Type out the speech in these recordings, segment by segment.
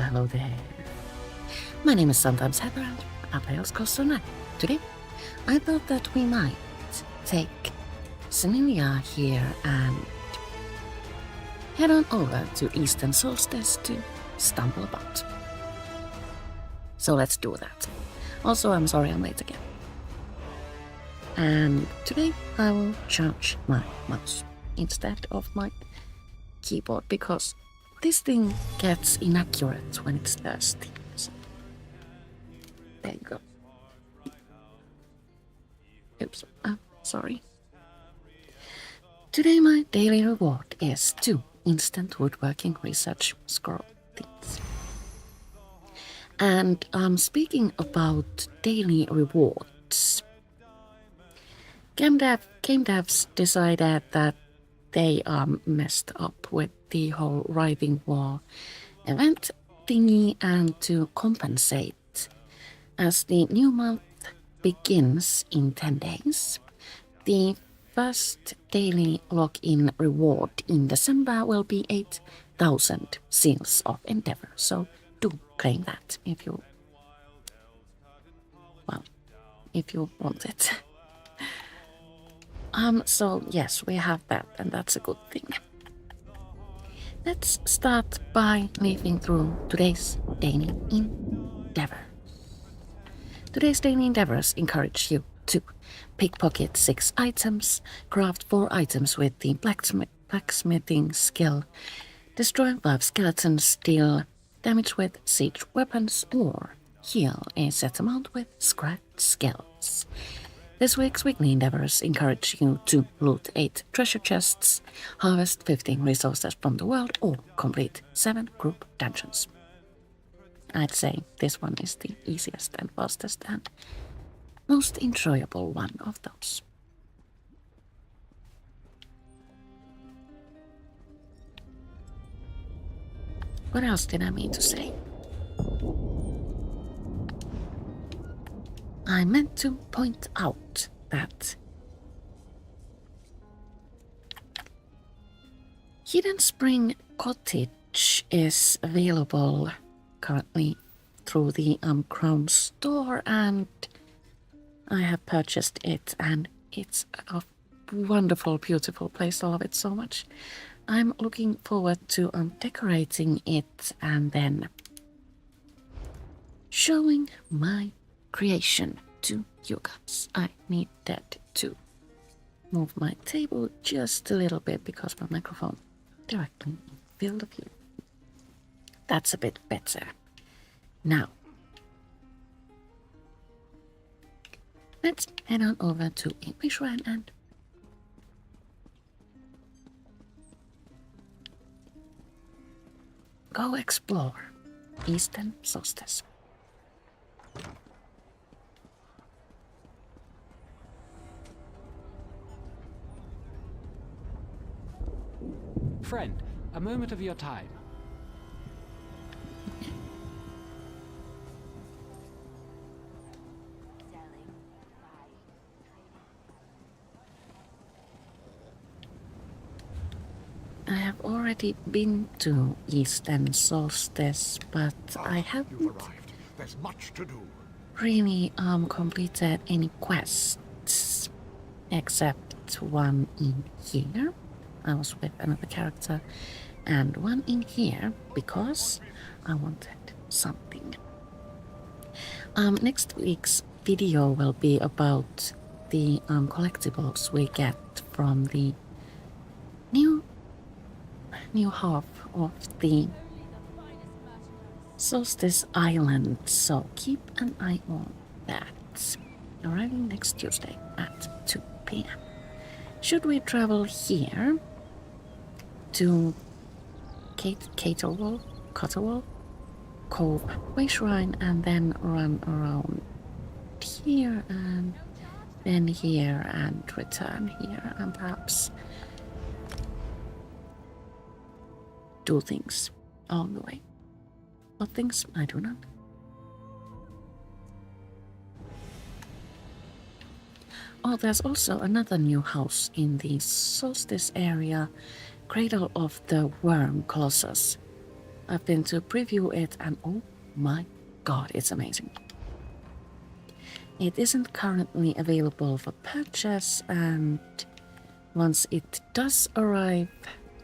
Hello there. My name is sometimes Heather and I play Elsko's Night. Today, I thought that we might take Senilia here and head on over to Eastern Solstice to stumble about. So let's do that. Also, I'm sorry I'm late again. And today I will charge my mouse instead of my keyboard because this thing gets inaccurate when it's thirsty. So, there you go. Oops, sorry. Today my daily reward is 2 instant woodworking research scroll things. And speaking about daily rewards, game devs decided that they messed up with the whole Writhing Wall event thingy, and to compensate, as the new month begins in 10 days, the first daily login reward in December will be 8,000 Seals of Endeavor, so do claim that if you want it. So yes, we have that, and that's a good thing. Let's start by leafing through today's daily endeavor. Today's daily endeavors encourage you to pickpocket 6 items, craft 4 items with the blacksmithing skill, destroy 5 skeletons, deal damage with siege weapons, or heal a set amount with scratch skills. This week's weekly endeavors encourage you to loot 8 treasure chests, harvest 15 resources from the world, or complete 7 group dungeons. I'd say this one is the easiest and fastest and most enjoyable one of those. What else did I mean to say? I meant to point out that Hidden Spring Cottage is available currently through the Crown store, and I have purchased it, and it's a wonderful, beautiful place. I love it so much. I'm looking forward to decorating it and then showing my creation to you guys. I needed to move my table just a little bit because my microphone directly in field of view. That's a bit better. Now, let's head on over to a Wayshrine and go explore Eastern Solstice. Friend, a moment of your time. I have already been to Eastern Solstice, but I haven't There's much to do. really completed any quests except one in here. I was with another character, and one in here because I wanted something. Next week's video will be about the collectibles we get from the new half of the Solstice Island, so keep an eye on that. Arriving next Tuesday at 2 p.m. Should we travel here to Caterwall, Cove, Wayshrine, and then run around here and then here and return here and perhaps do things along the way. What things? I do not. Oh, there's also another new house in the Solstice area, Cradle of the Worm Colossus. I've been to preview it and oh my god, it's amazing. It isn't currently available for purchase, and once it does arrive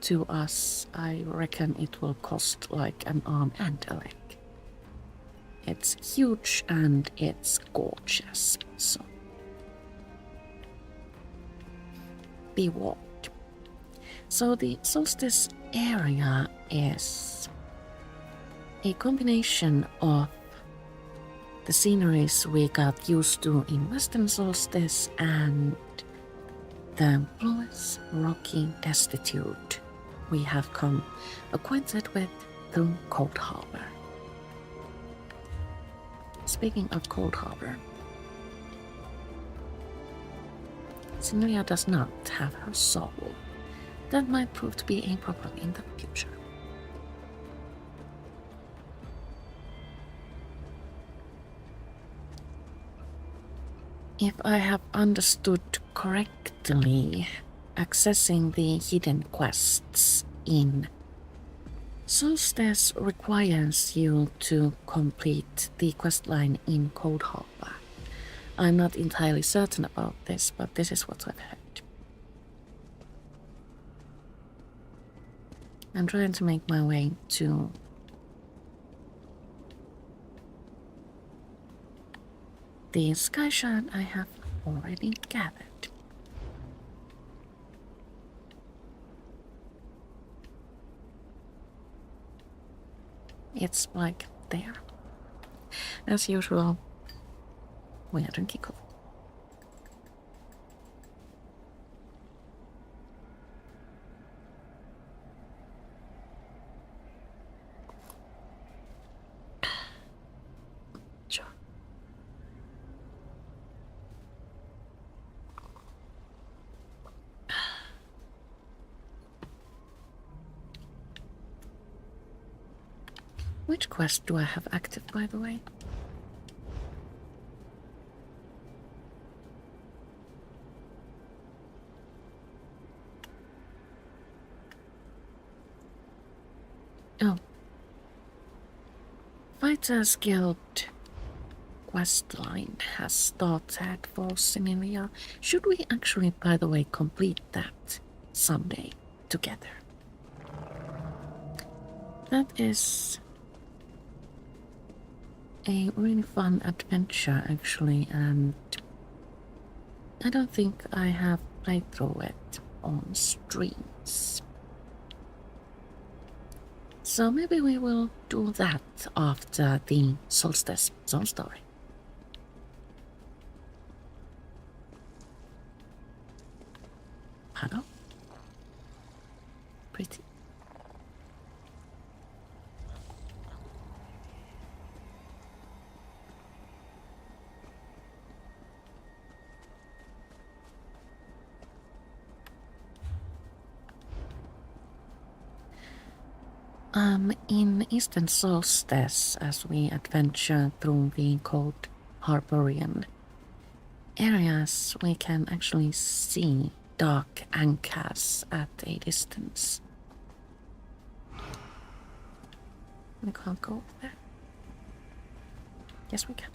to us, I reckon it will cost like an arm and a leg. It's huge and it's gorgeous, so be warned. So the Solstice area is a combination of the sceneries we got used to in Western Solstice and the bluest, rocky destitute we have come acquainted with through Cold Harbor. Speaking of Cold Harbor, Sceneria does not have her soul. That might prove to be a problem in the future. If I have understood correctly, accessing the hidden quests in Solstice requires you to complete the questline in Cold Harbor. I'm not entirely certain about this, but this is what I've heard. I'm trying to make my way to the sky shard I have already gathered. It's like there. As usual, we are drinking coffee. Sure. Which quest do I have active, by the way? Oh. Fighters Guild questline has started for Sceneria. Should we actually, by the way, complete that someday together? That is a really fun adventure, actually, and I don't think I have played through it on streams. So maybe we will do that after the Solstice Zone story. Hello? Pretty. In Eastern Solstice, as we adventure through the cold Harborian areas, we can actually see dark anchors at a distance. We can't go there. Yes, we can.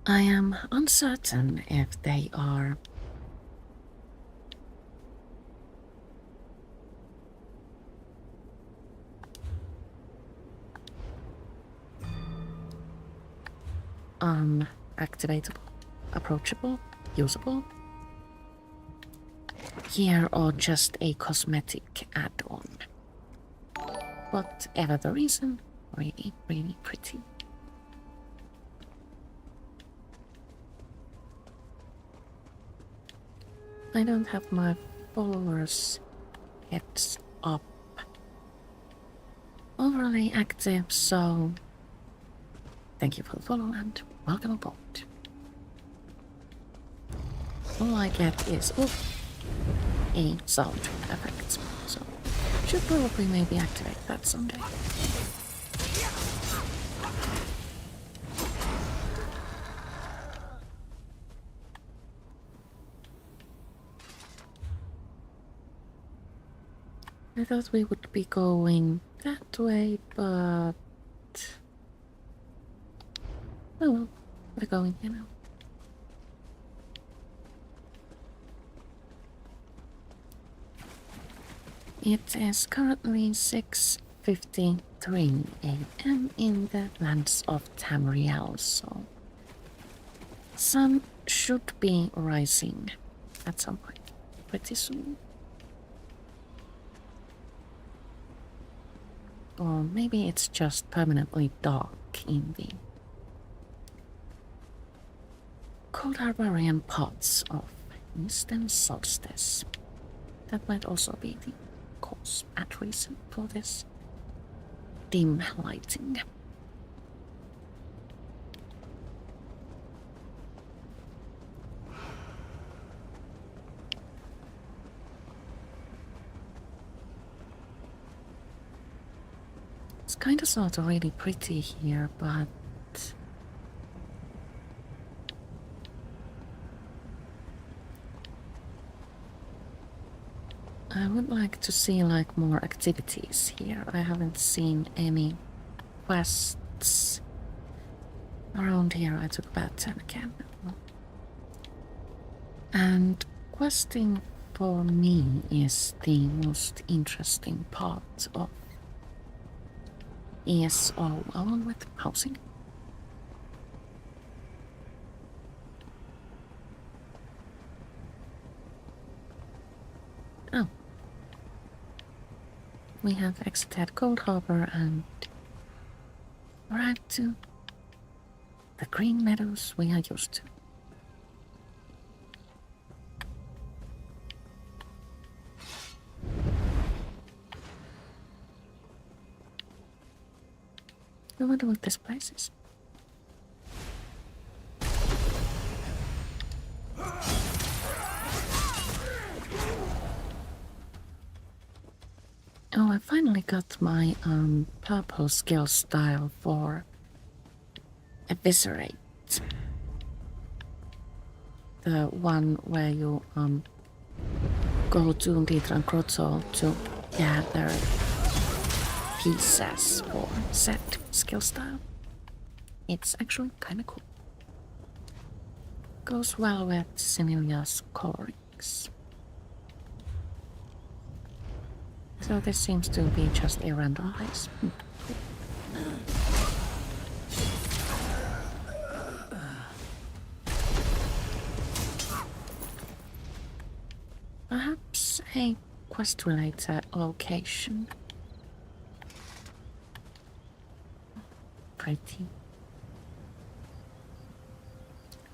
I am uncertain if they are activatable, approachable, usable here or just a cosmetic add-on. Whatever the reason, really, really pretty. I don't have my followers heads up overly active, so thank you for the follow and welcome aboard. All I get is a sound effect, so should probably maybe activate that someday. I thought we would be going that way, but... Oh well, we're going here now. It is currently 6:53 a.m. in the lands of Tamriel, so sun should be rising at some point pretty soon. Or maybe it's just permanently dark in the cold barbarian parts of Eastern Solstice. That might also be the cause and reason for this dim lighting. It's kinda sort of really pretty here, but I would like to see like more activities here. I haven't seen any quests around here. I took about 10 again. And questing for me is the most interesting part of ESO, along with housing. Oh. We have exited Cold Harbor and arrived to the green meadows we are used to. I wonder what this place is. Oh, I finally got my purple skill style for Eviscerate. The one where you go to Ditran Grotto to gather pieces for set skill style. It's actually kinda cool. Goes well with Similia's colorings. So this seems to be just a random place. Perhaps a quest-related location. Pretty.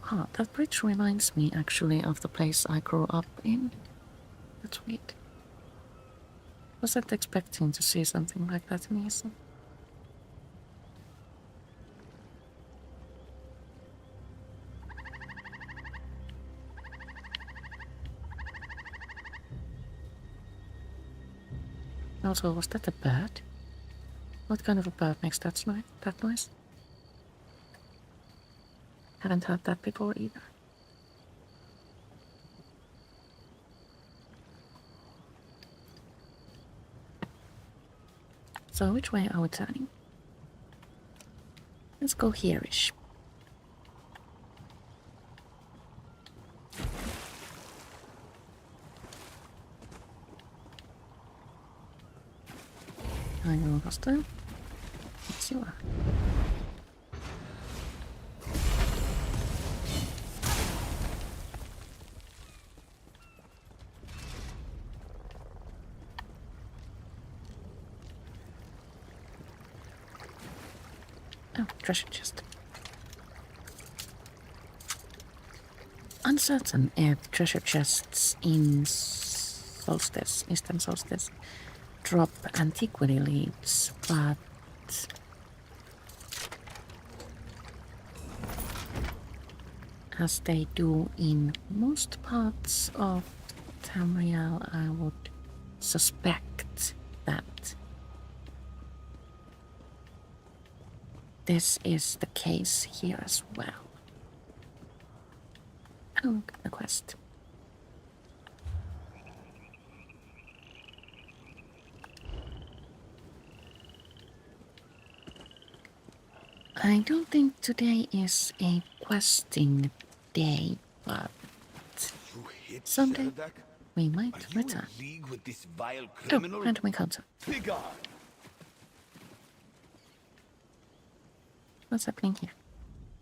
Ah, that bridge reminds me actually of the place I grew up in. That's weird. Wasn't expecting to see something like that in ESO. Also, was that a bird? What kind of a bird makes that noise? Haven't heard that before either. So which way are we turning? Let's go here-ish. Are you hostile? Yes, you are. Oh, treasure chest. Uncertain if treasure chests in Solstice, Eastern Solstice, drop antiquity leaves, but as they do in most parts of Tamriel, I would suspect that this is the case here as well. Oh, a quest. I don't think today is a questing day, but You hit someday Sheridak? we Are might you return. in league with this vile Oh, criminal? random encounter. Begone! What's happening here?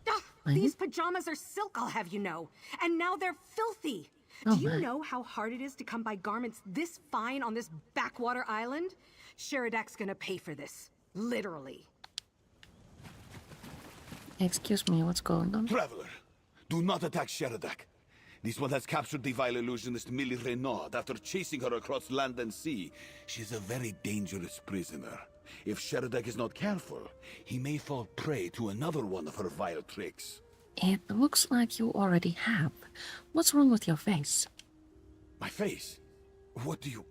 Ah, these pajamas are silk, I'll have you know. And now they're filthy. Oh Do you my. know how hard it is to come by garments this fine on this backwater island? Sheridak's gonna pay for this. Literally. Excuse me, what's going on? Traveler, do not attack Sheridak. This one has captured the vile illusionist Millie Renaud after chasing her across land and sea. She is a very dangerous prisoner. If Sheridak is not careful, he may fall prey to another one of her vile tricks. It looks like you already have. What's wrong with your face? My face? What do you...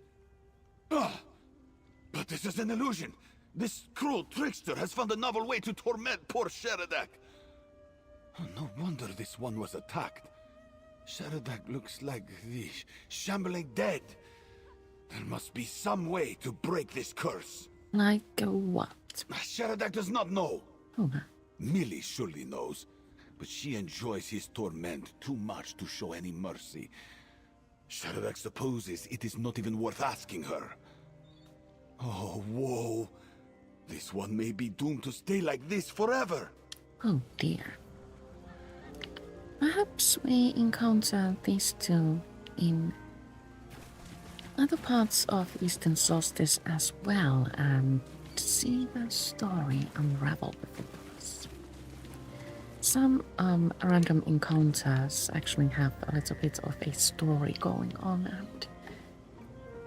Ah! But this is an illusion! This cruel trickster has found a novel way to torment poor Sheridak! Oh, no wonder this one was attacked. Sheridak looks like the shambling dead. There must be some way to break this curse. Like what? Sheridak does not know. Oh my. Millie surely knows, but she enjoys his torment too much to show any mercy. Sheridak supposes it is not even worth asking her. Oh, woe. This one may be doomed to stay like this forever. Oh dear. Perhaps we encounter these two in other parts of Eastern Solstice as well and see the story unravel before us. Some random encounters actually have a little bit of a story going on, and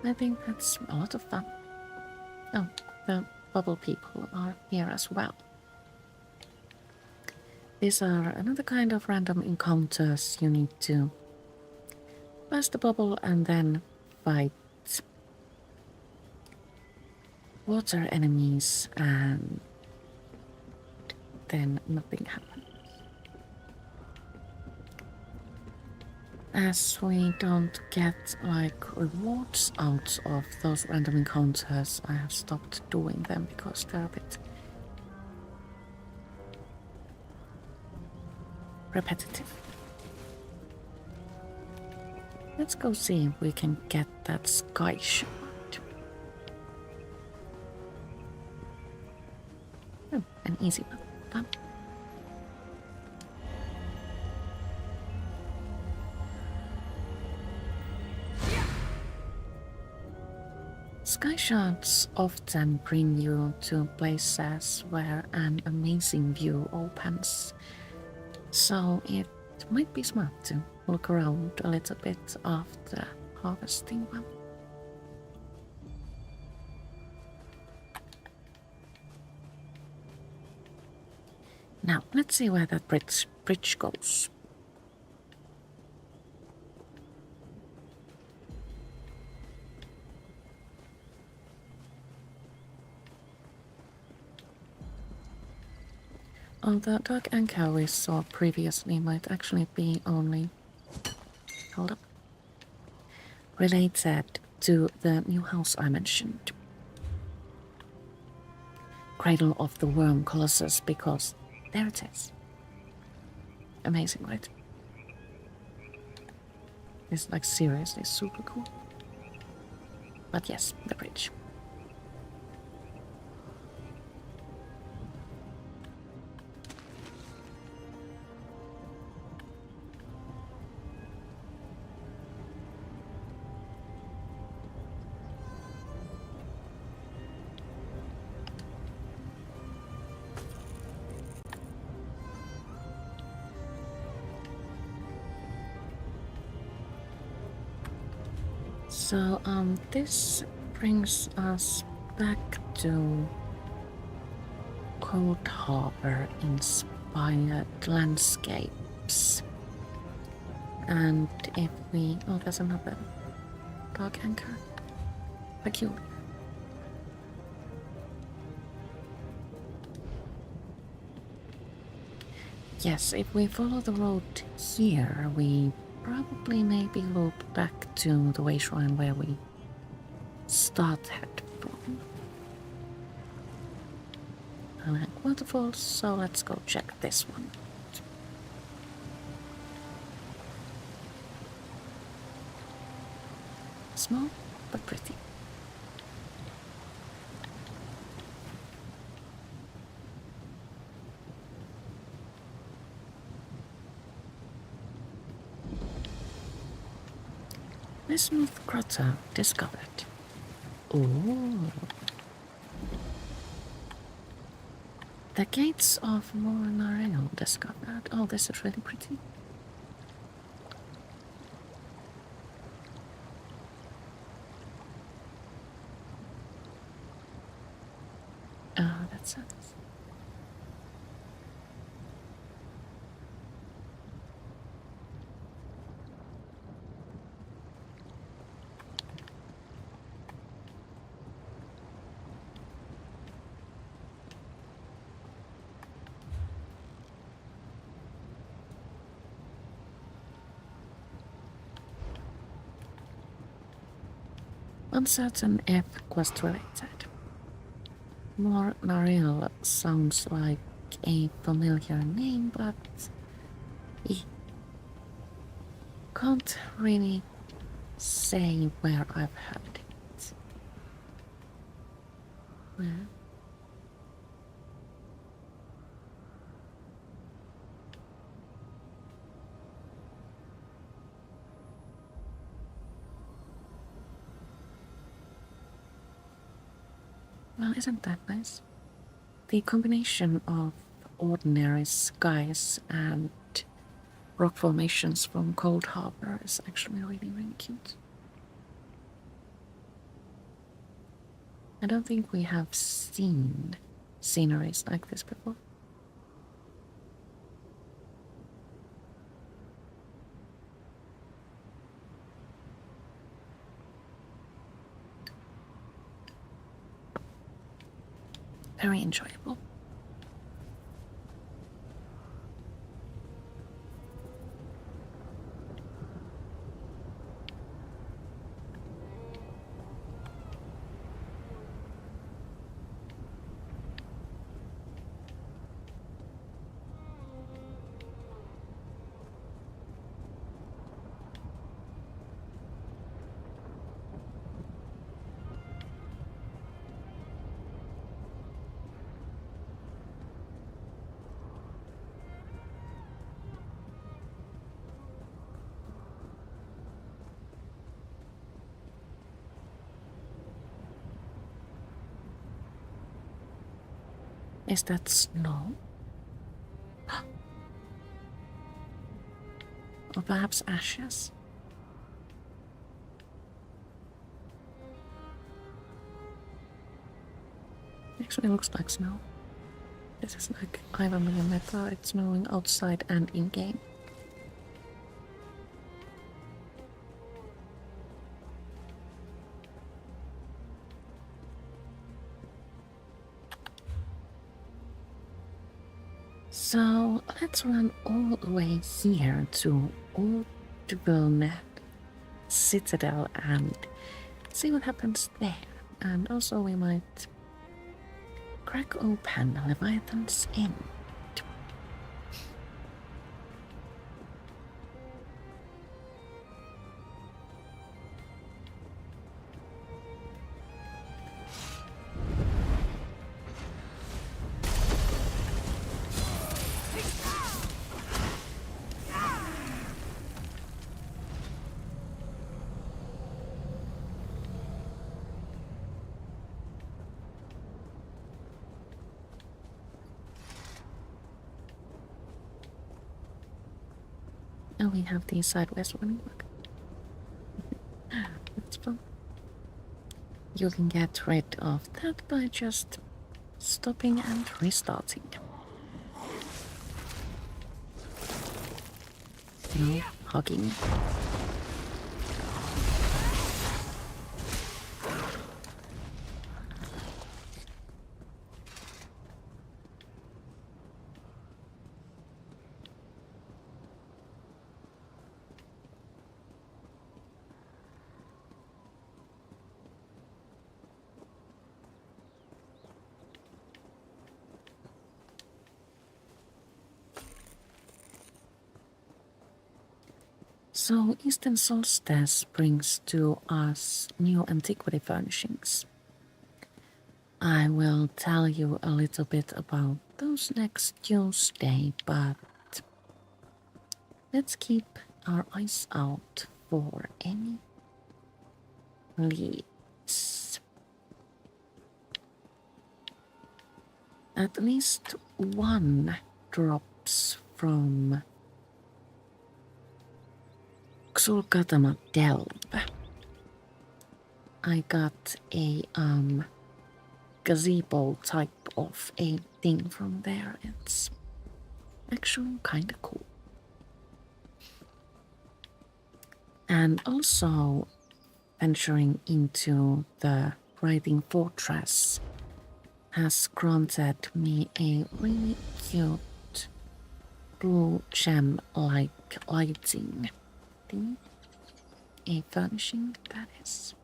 I think that's a lot of fun. Oh, the bubble people are here as well. These are another kind of random encounters. You need to burst the bubble and then fight water enemies, and then nothing happens. As we don't get like rewards out of those random encounters, I have stopped doing them because they're a bit repetitive. Let's go see if we can get that sky shard. Oh, an easy one. Fun. Sky shards often bring you to places where an amazing view opens, so it might be smart to look around a little bit after harvesting one. Now, let's see where that bridge goes. Oh, the dark anchor we saw previously might actually be only... Hold up. Related to the new house I mentioned. Cradle of the Worm Colossus, because there it is. Amazing, right? It's like seriously super cool. But yes, the bridge. So, this brings us back to Cold Harbor inspired landscapes. And if we... Oh, there's another dark anchor. Peculiar. Yes, if we follow the road here, we probably maybe loop back to the Wayshrine where we started from. like waterfalls, so let's go check this one. Small but pretty. Smooth grotto discovered. Ooh. The gates of Mornareo discovered. Oh, this is really pretty. Oh, that's it. Uncertain if quest related. Mornareo sounds like a familiar name, but I can't really say where I've heard it. Where? Well, isn't that nice? The combination of ordinary skies and rock formations from Cold Harbor is actually really, really cute. I don't think we have seen sceneries like this before. Very enjoyable. Is that snow? Or perhaps ashes? Actually looks like snow. This is like Ivan Meta, it's snowing outside and in-game. So let's run all the way here to Old Citadel and see what happens there. And also we might crack open Leviathan's Inn. Oh, we have the sideways running back. That's fun. You can get rid of that by just stopping and restarting. No hugging. So Eastern Solstice brings to us new antiquity furnishings. I will tell you a little bit about those next Tuesday, but let's keep our eyes out for any leads. At least one drops from Xulkatama Delve. I got a gazebo type of a thing from there. It's actually kind of cool. And also venturing into the Writhing Fortress has granted me a really cute blue gem-like lighting thing. A furnishing, that is.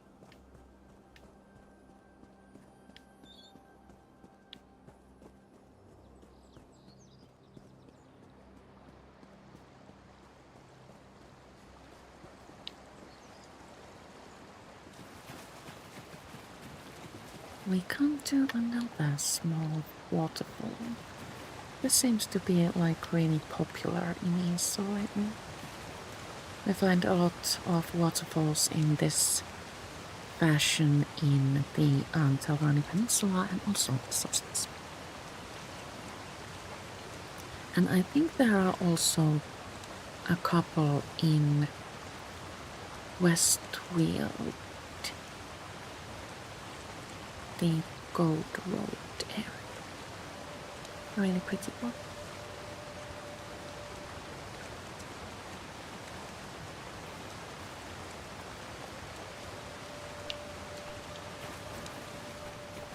We come to another small waterfall. This seems to be like really popular in ESO lately. We find a lot of waterfalls in this fashion in the Telrani Peninsula and also the Solstice. And I think there are also a couple in Westfield, the Gold Road area. Really pretty one.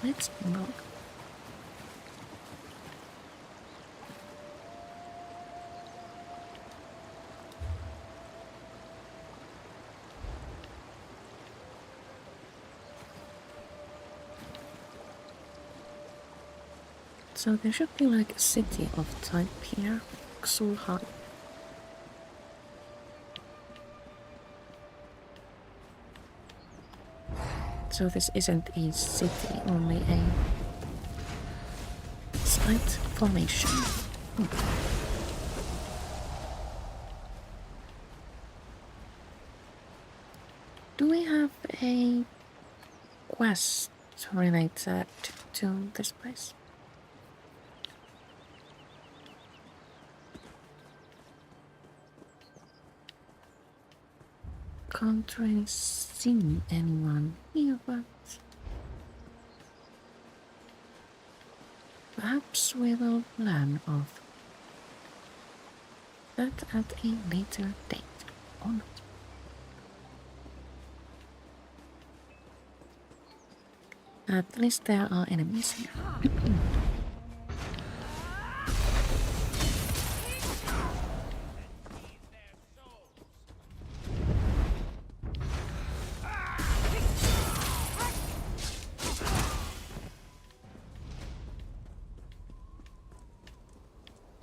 Let's look. So there should be like a city of type here, Xulhan. So this isn't a city, only a slight formation. Do we have a quest related to this place? Can't really see anyone here, but perhaps we will learn of that at a later date, or not. At least there are enemies here.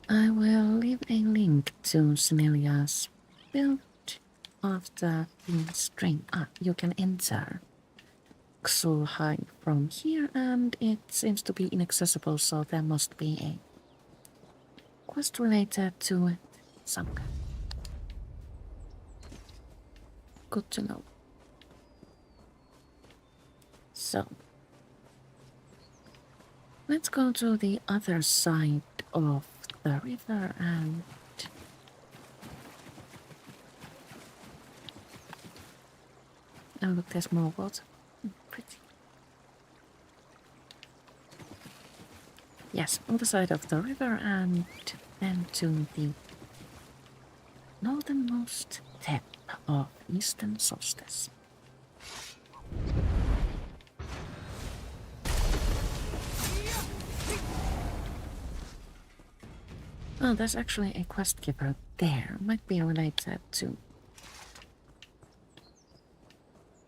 I will leave a link to Snelia's build after the stream. You can enter Xulheim from here, and it seems to be inaccessible, so there must be a quest related to it somewhere. Good to know. So, let's go to the other side of the river and oh look, there's more water. Pretty. Yes, on the side of the river and then to the northernmost tip of Eastern Solstice. Oh, there's actually a quest giver there. Might be related to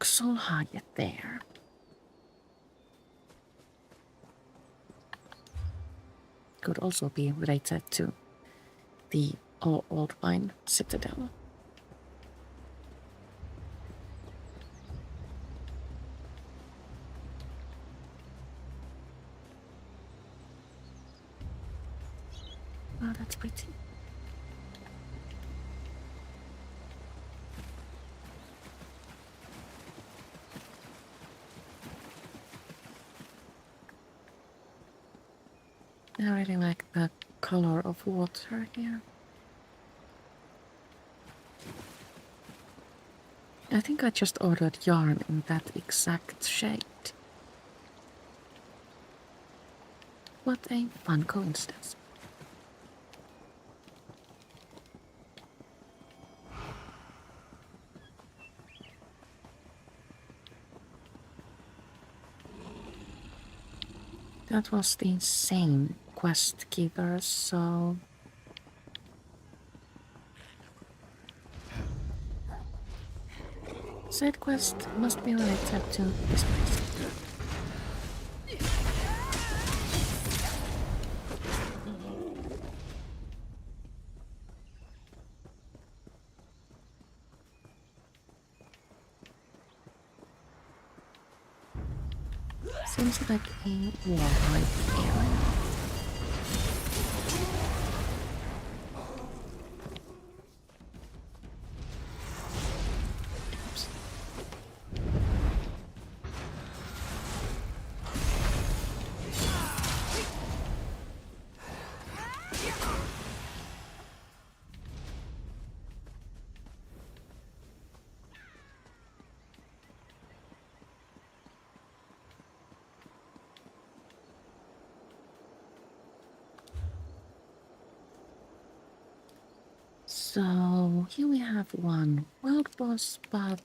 Xulhayet there. Could also be related to the Old Vine Citadel. Wow, that's pretty. I really like the color of water here. I think I just ordered yarn in that exact shade. What a fun coincidence. That was the same quest giver, so... Side quest must be related to this place. Seems like a warlike area. Oops. So here we have one world boss, but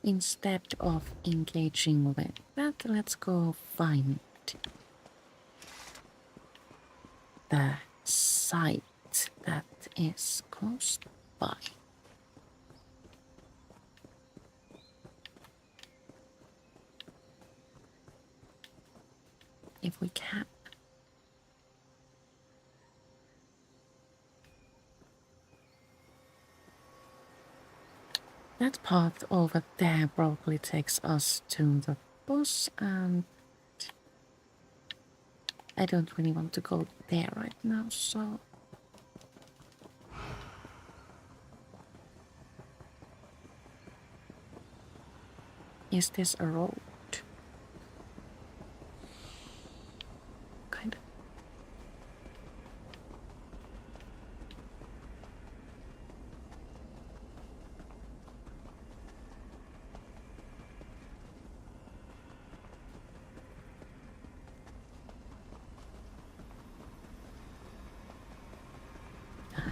instead of engaging with that, let's go find the site that is close by. If we can. That path over there probably takes us to the boss, and I don't really want to go there right now, so... Is this a road? Kind of.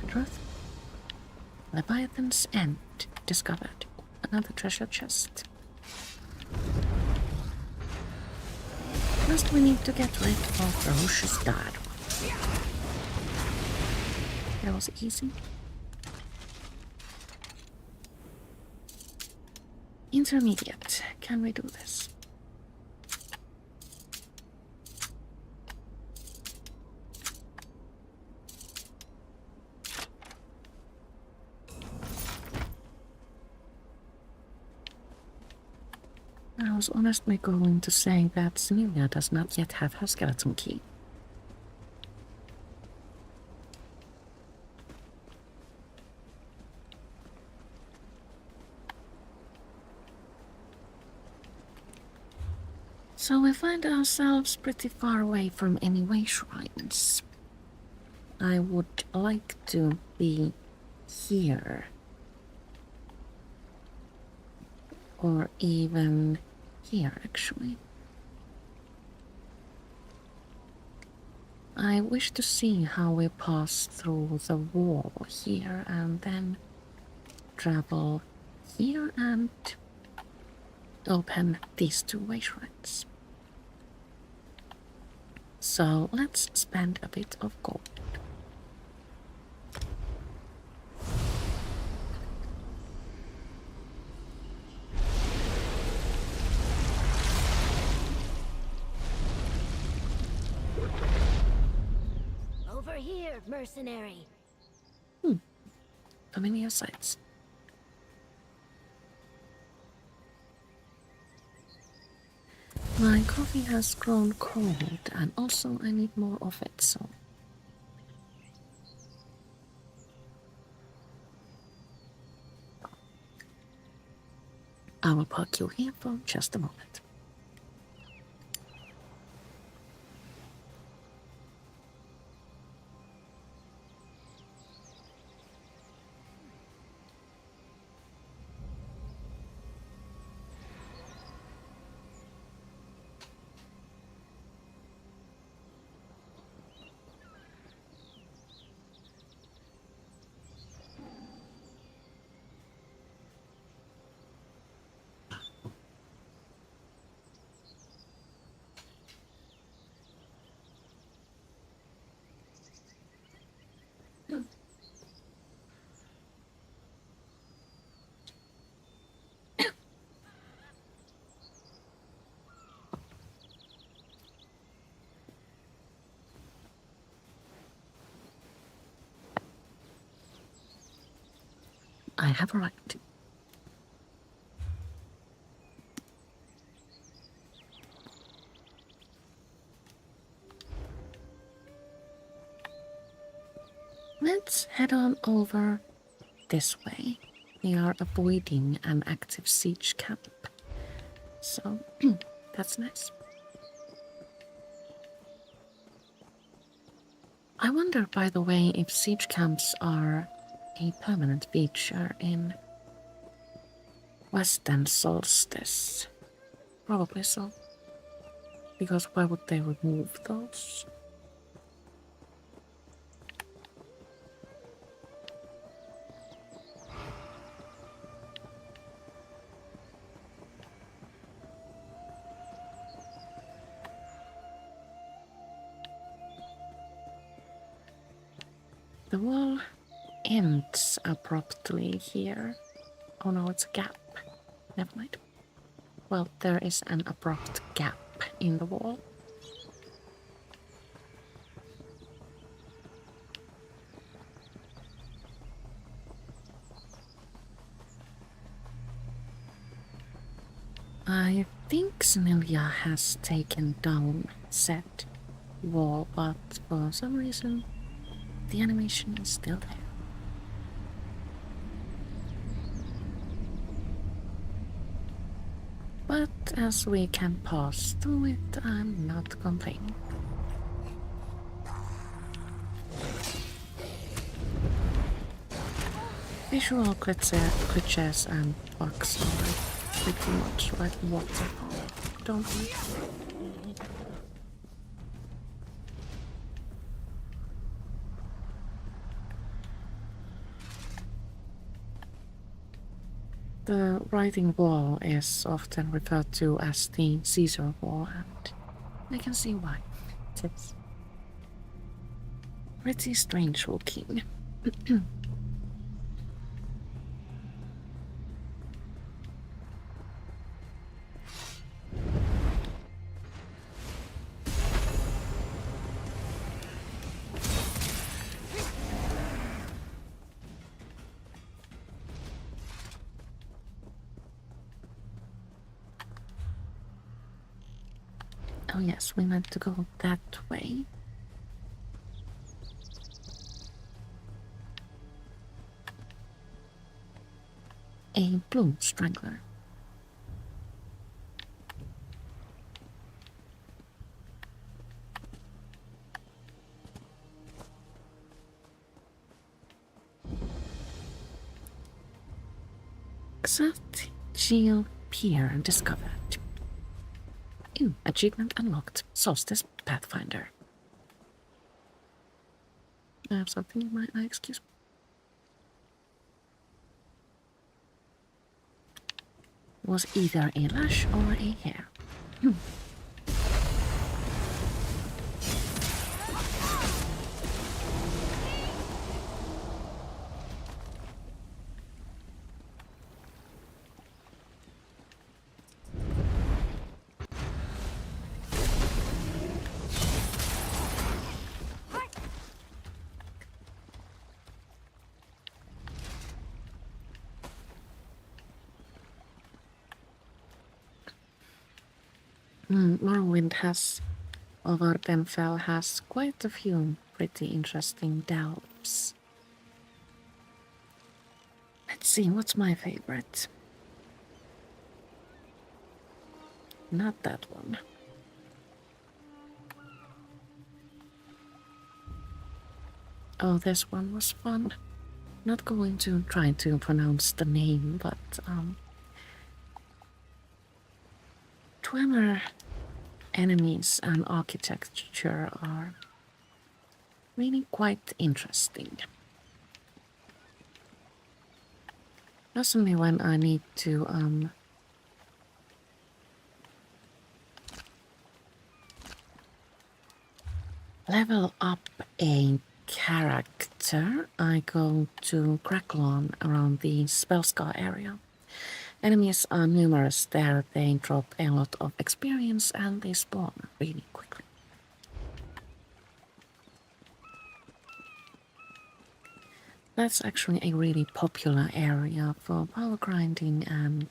Truth. Leviathan's End discovered. Another treasure chest. First we need to get rid of ferocious guard. That was easy. Intermediate. Can we do this? I was honestly going to say that Semilia does not yet have her skeleton key. So we find ourselves pretty far away from any Wayshrines. I would like to be here. Or even here, actually. I wish to see how we pass through the wall here and then travel here and open these two Wayshrines. So let's spend a bit of gold. Over here, mercenary. Familiar sights. My coffee has grown cold, and also I need more of it, so I will park you here for just a moment. I have arrived. Let's head on over this way. We are avoiding an active siege camp, so that's nice. I wonder, by the way, if siege camps are a permanent feature in Western Solstice. Probably so. Because why would they remove those? The wall ends abruptly here. Oh no, it's a gap. Never mind. Well, there is an abrupt gap in the wall. I think Snelia has taken down said wall, but for some reason the animation is still there. But as we can pass through it, I'm not complaining. Visual glitches and bugs are pretty much like waterfall, don't we? The writing wall is often referred to as the Caesar wall, and I can see why. It is pretty strange looking. Oh yes, we meant to go that way. A blue strangler. Exat Geo Pier discovered. Achievement unlocked. Solstice Pathfinder. I have something in my eye, excuse me. Was either a lash or a hair. Morrowind over Benfell has quite a few pretty interesting delves. Let's see, what's my favorite? Not that one. Oh, this one was fun. Not going to try to pronounce the name, but Dweller enemies and architecture are really quite interesting. Personally, when I need to level up a character, I go to Cracklon around the Spellscar area. Enemies are numerous there, they drop a lot of experience and they spawn really quickly. That's actually a really popular area for power grinding, and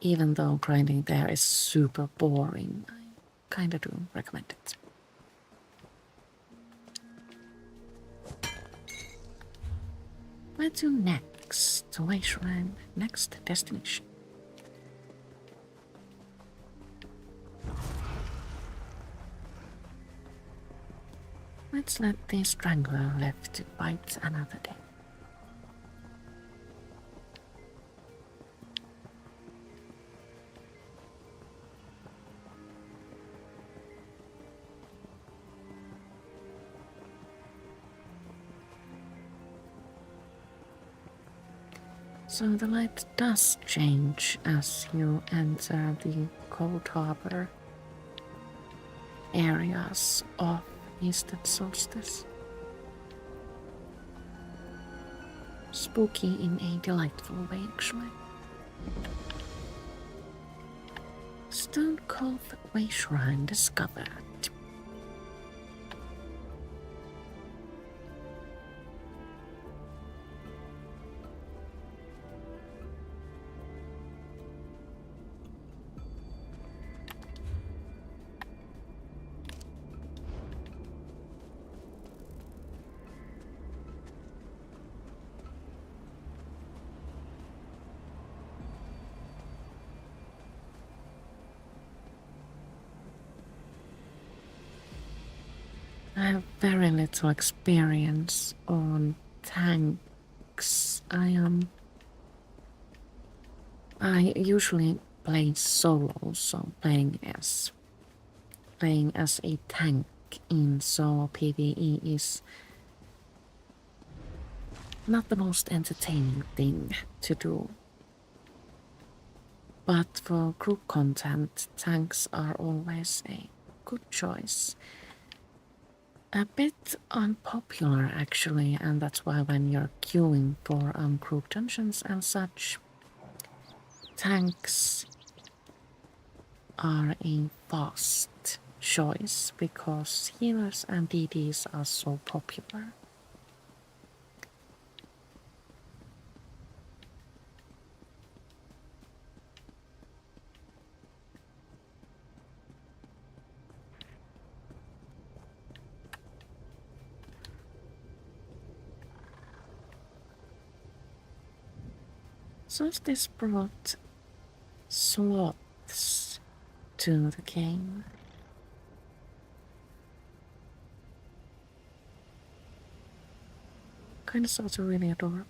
even though grinding there is super boring, I kinda do recommend it. Where to next? Wayshrine, next destination. Let's let the Strangler live to fight another day. So the light does change as you enter the Cold Harbor areas of Eastern Solstice. Spooky in a delightful way, actually. Stone Cove Wayshrine discovered. I have very little experience on tanks. I usually play solo, so playing as a tank in solo PvE is not the most entertaining thing to do. But for group content, tanks are always a good choice. A bit unpopular actually, and that's why when you're queuing for group dungeons and such, tanks are a fast choice because healers and DDs are so popular. So this brought sloths to the game. Kinda sort of really adorable.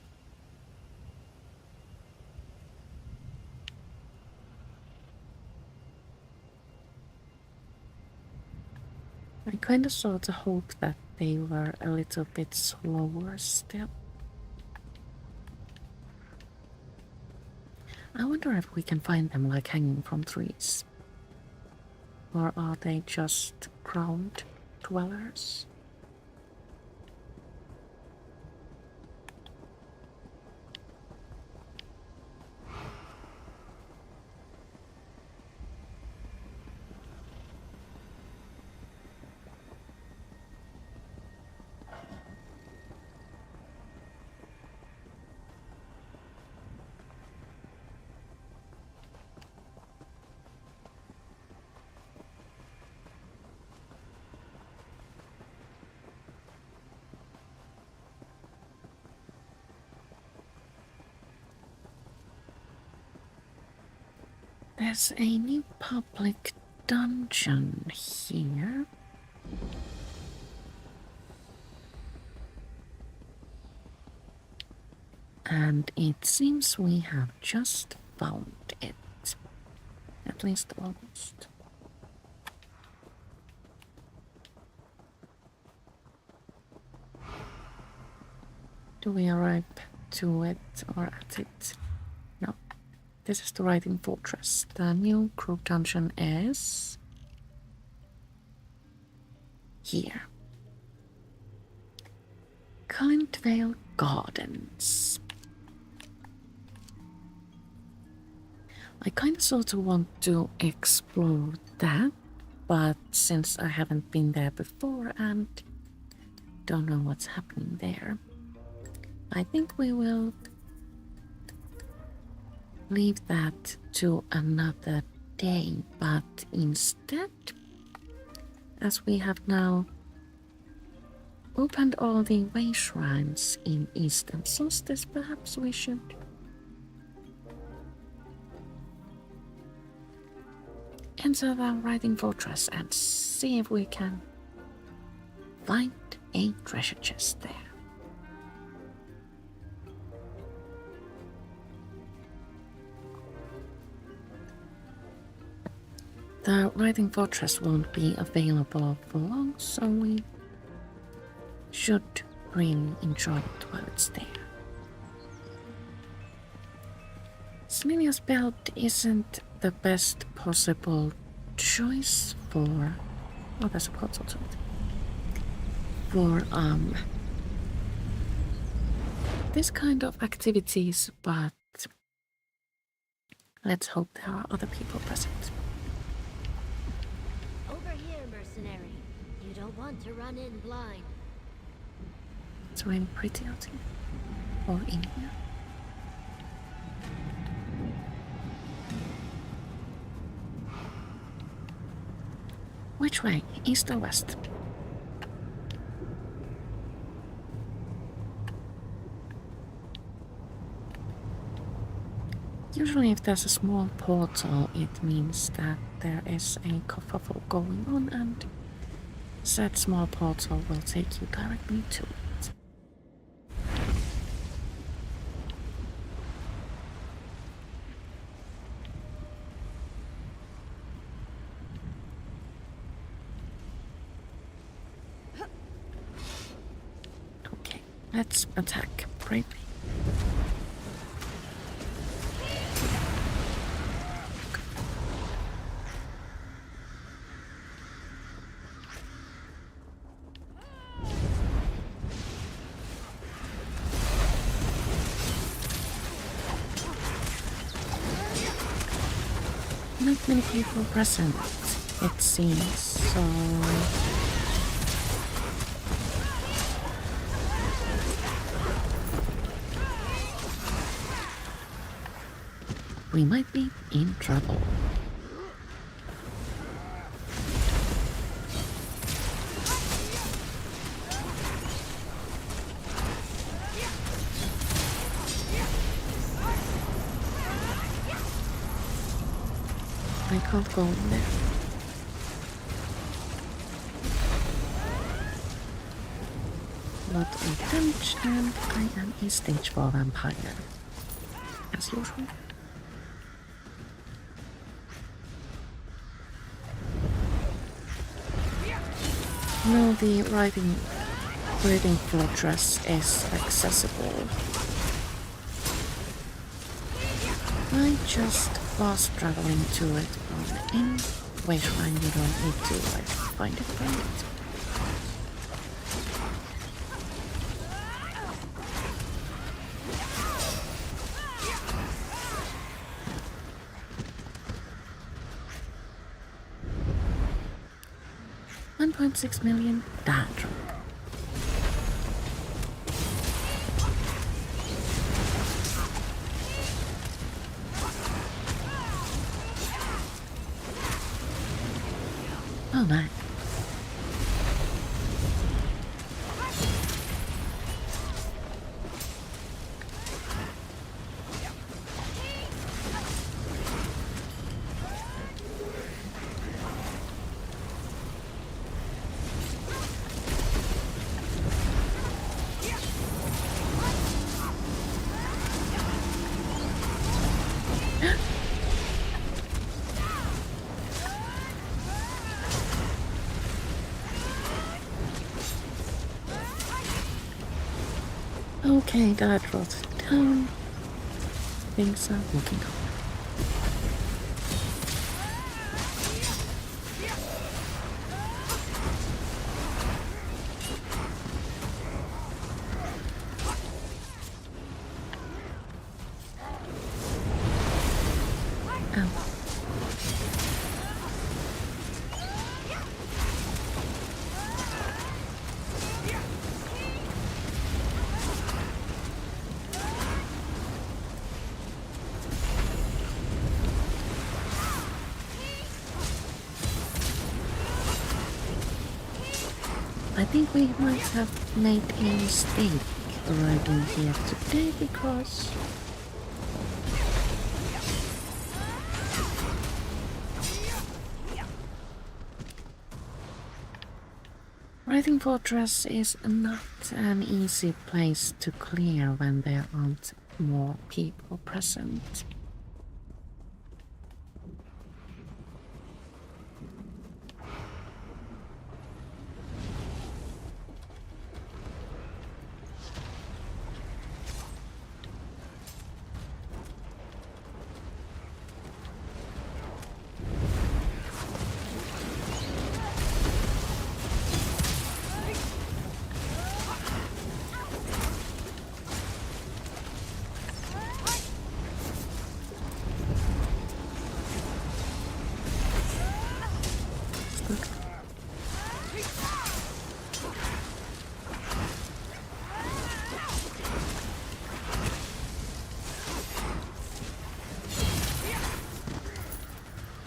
I kinda sort of hope that they were a little bit slower still. I wonder if we can find them like hanging from trees. Or are they just ground dwellers? There's a new public dungeon here. And it seems we have just found it. At least almost. Do we arrive to it or at it? No. This is the Writhing Fortress. The new group dungeon is here. Kindvale Gardens. I kinda sorta want to explore that, but since I haven't been there before and don't know what's happening there, I think we will leave that to another day, but instead, as we have now opened all the Wayshrines in Eastern Solstice, perhaps we should enter the Writhing Fortress and see if we can find a treasure chest there. The Writhing Fortress won't be available for long, so we should really enjoy it while it's there. Smilia's belt isn't the best possible choice for... Oh, there's a portal to it. For, this kind of activities, but let's hope there are other people present. Over here, mercenary. You don't want to run in blind. It's really pretty out here. Or in here. Which way? East or west? Usually if there's a small portal, it means that there is a kerfuffle going on, and said small portal will take you directly to it. Okay, let's attack bravely. Not many people present, it seems, so... we might be in trouble. I can't go in there. Lot of damage, and I am a stage 4 vampire. As usual. No, the Writhing Fortress is accessible. I just was traveling to it in Wayshrine. You don't need to find it. $1.6 million. Oh my. Okay, that rolls down. Things are looking up. I think we might have made a mistake arriving here today because Writhing Fortress is not an easy place to clear when there aren't more people present.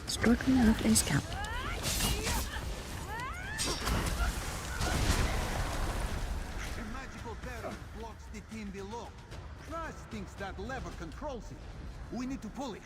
Struggling with a scalp. A magical barrier blocks the team below. Trash thinks that lever controls it. We need to pull it.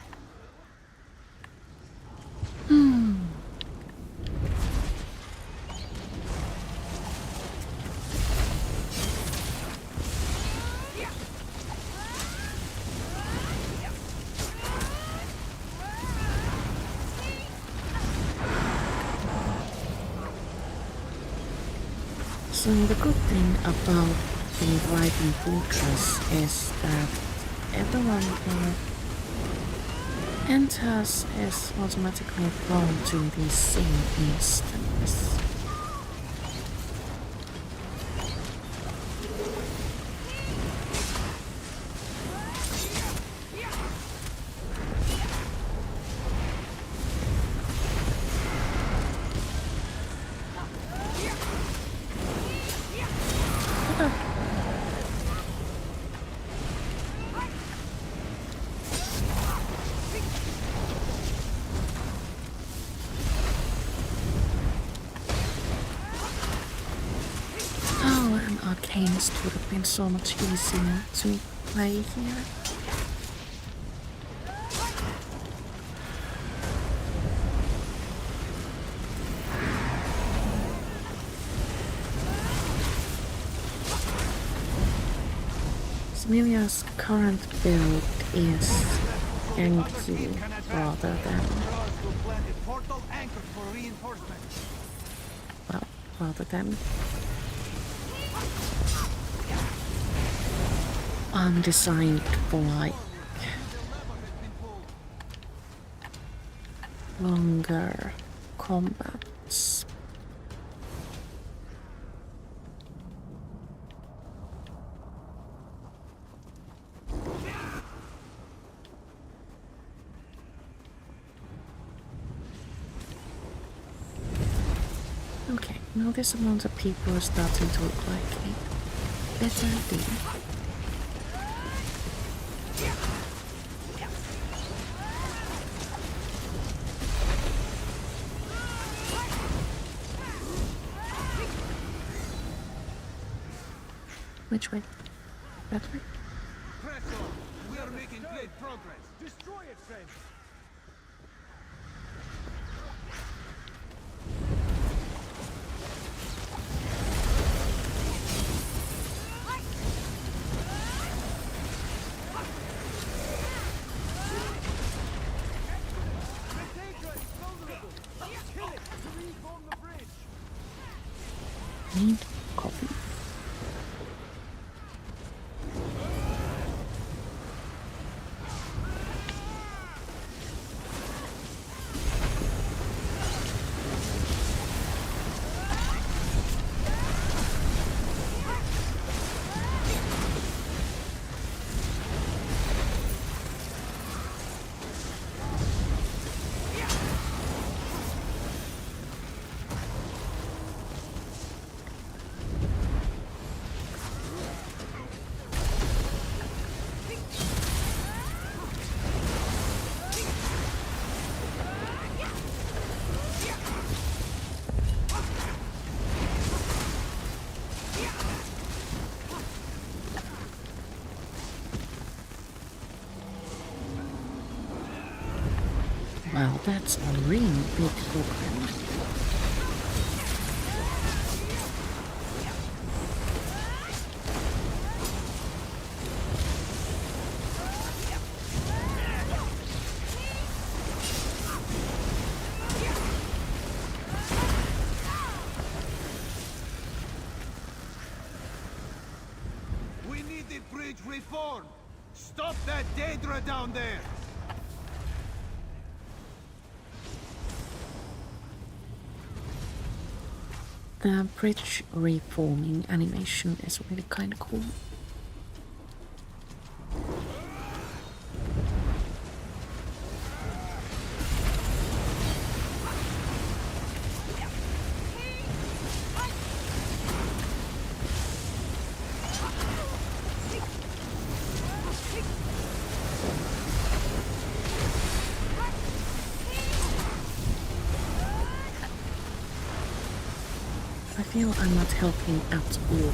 So the good thing about the Writhing Fortress is that everyone who enters is automatically thrown to the same instance. Arcanist would have been so much easier to play here. Semilia's current build is empty rather than designed for like longer combats. Okay, now this amount of people is starting to look like a better deal. Which way? That way? Press on. We are making great progress. Destroy it, friend. Need coffee. Wow, that's a really beautiful ground. We need the bridge reformed! Stop that Daedra down there! The bridge reforming animation is really kind of cool. I feel I'm not helping at all.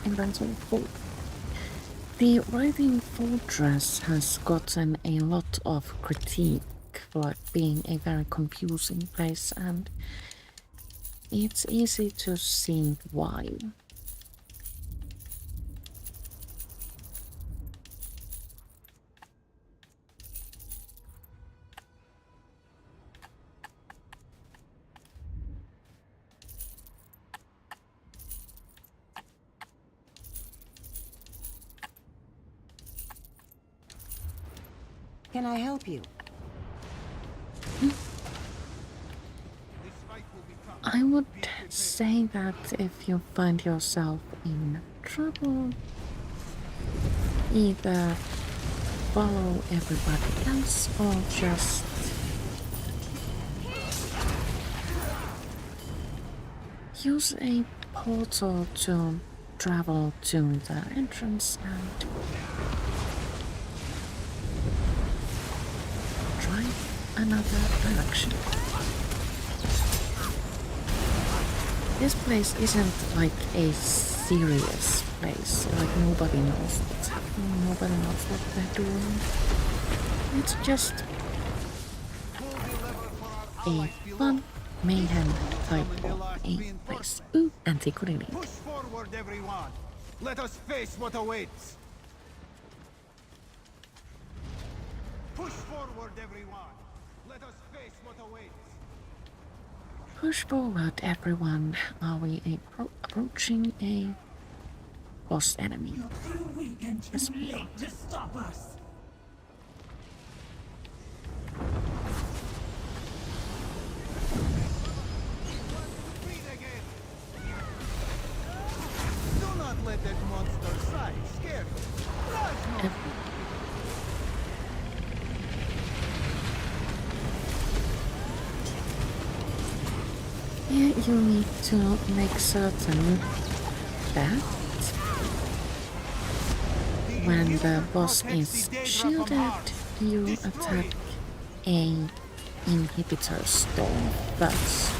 Inventory full. The Writhing Fortress has gotten a lot of critique for being a very confusing place, and it's easy to see why. Can I help you? I would say that if you find yourself in trouble, either follow everybody else or just use a portal to travel to the entrance and try another direction. This place isn't like a serious place, like nobody knows what's happening, nobody knows what they're doing. It's just a fun mayhem type of a place. Ooh, antiquity. Push forward, everyone. Let us face what awaits. Push forward, everyone. Let us face what awaits. Push forward, everyone. Are we approaching a boss enemy? Yes, we are. To stop us. Breathe again. Do not let that monster sigh. Scare you. Rise no. Yeah, you need to make certain that when the boss is shielded, you attack a inhibitor stone first.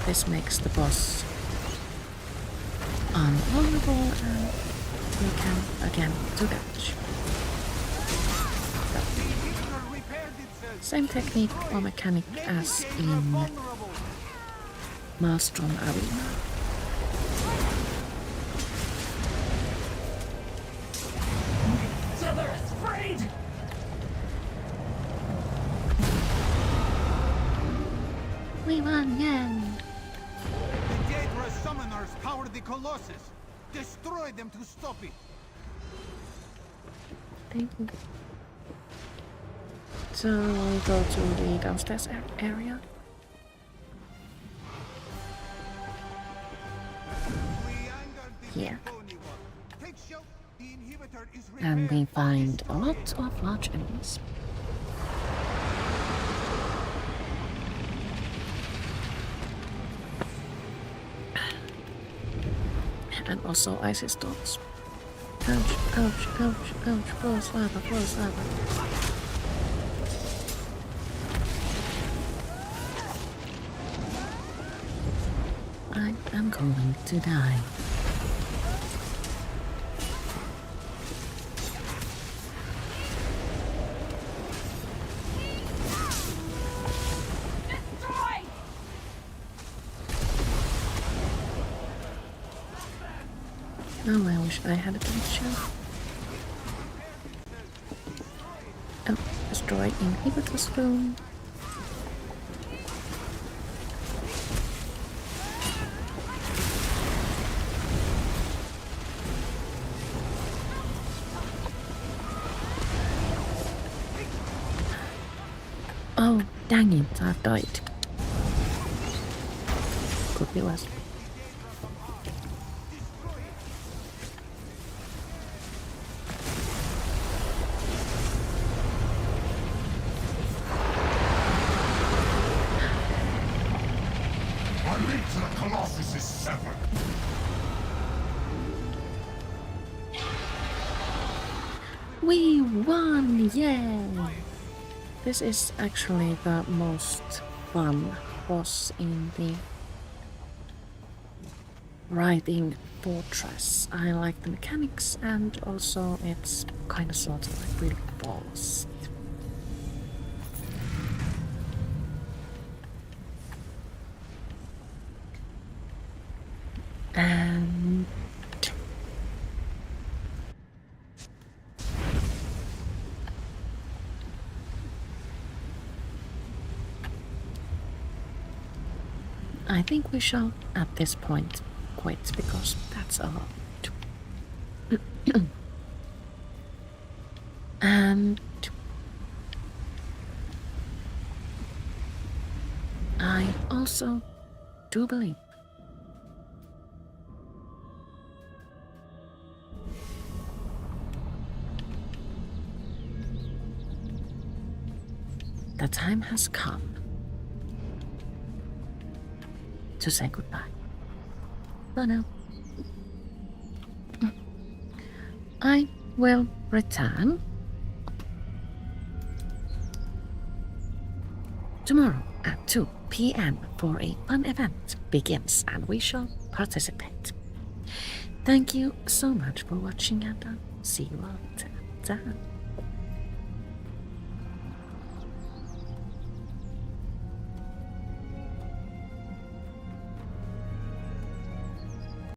This makes the boss unvulnerable and you can again do damage. Same technique or mechanic as in Maelstrom Arena. We won, yeah! The Daedra summoners power the Colossus. Destroy them to stop it. Thank you. So we go to the downstairs area. Here. And we find a lot of large enemies. And also icy storms. Ouch, ouch, ouch, ouch, close lava, close lava. I am going to die. Oh, I wish I had a picture. Oh, destroy inhibitor stone. Oh, dang it, I've died. Could be worse. We won! Yay! This is actually the most fun boss in the Writhing Fortress. I like the mechanics and also it's kind of sort of like really boss. And I think we shall at this point quit because that's a lot. And I also do believe the time has come to say goodbye. Bye now. I will return tomorrow at 2 p.m. for a fun event begins and we shall participate. Thank you so much for watching and I'll see you all then.